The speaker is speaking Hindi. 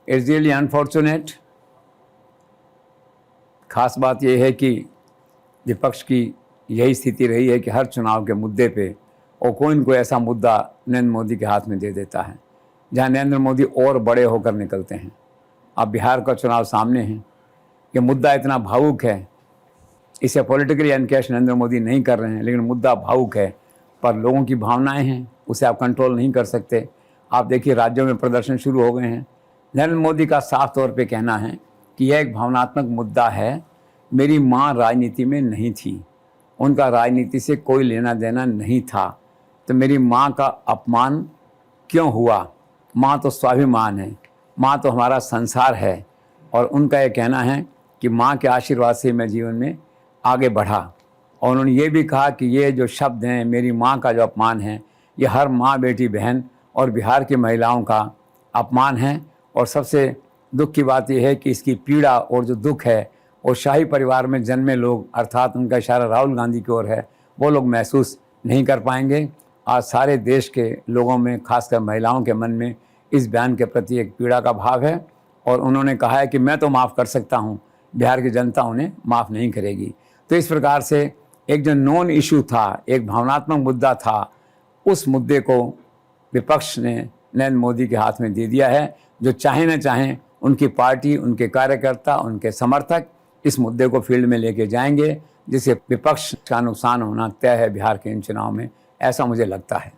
It's really unfortunate. खास बात यह है कि विपक्ष की यही स्थिति रही है कि हर चुनाव के मुद्दे पे और कोई न कोई ऐसा मुद्दा नरेंद्र मोदी के हाथ में दे देता है जहां नरेंद्र मोदी और बड़े होकर निकलते हैं। अब बिहार का चुनाव सामने है, ये मुद्दा इतना भावुक है, इसे पॉलिटिकली एनकैश नरेंद्र मोदी नहीं कर रहे हैं, लेकिन मुद्दा भावुक है, पर लोगों की भावनाएं हैं, उसे आप कंट्रोल नहीं कर सकते। आप देखिए राज्यों में प्रदर्शन शुरू हो गए हैं। नरेंद्र मोदी का साफ तौर पे कहना है कि यह एक भावनात्मक मुद्दा है। मेरी माँ राजनीति में नहीं थी, उनका राजनीति से कोई लेना देना नहीं था, तो मेरी माँ का अपमान क्यों हुआ? माँ तो स्वाभिमान है, माँ तो हमारा संसार है। और उनका ये कहना है कि माँ के आशीर्वाद से मैं जीवन में आगे बढ़ा। और उन्होंने ये भी कहा कि ये जो शब्द हैं, मेरी माँ का जो अपमान है, ये हर माँ, बेटी, बहन और बिहार की महिलाओं का अपमान है। और सबसे दुख की बात यह है कि इसकी पीड़ा और जो दुख है और शाही परिवार में जन्मे लोग, अर्थात उनका इशारा राहुल गांधी की ओर है, वो लोग महसूस नहीं कर पाएंगे। आज सारे देश के लोगों में, खासकर महिलाओं के मन में इस बयान के प्रति एक पीड़ा का भाव है। और उन्होंने कहा है कि मैं तो माफ़ कर सकता हूँ, बिहार की जनता उन्हें माफ़ नहीं करेगी। तो इस प्रकार से एक जो नॉन इशू था, एक भावनात्मक मुद्दा था, उस मुद्दे को विपक्ष ने नरेंद्र मोदी के हाथ में दे दिया है। जो चाहे न चाहें, उनकी पार्टी, उनके कार्यकर्ता, उनके समर्थक इस मुद्दे को फील्ड में लेके जाएंगे, जिससे विपक्ष का नुकसान होना तय है बिहार के इन चुनाव में, ऐसा मुझे लगता है।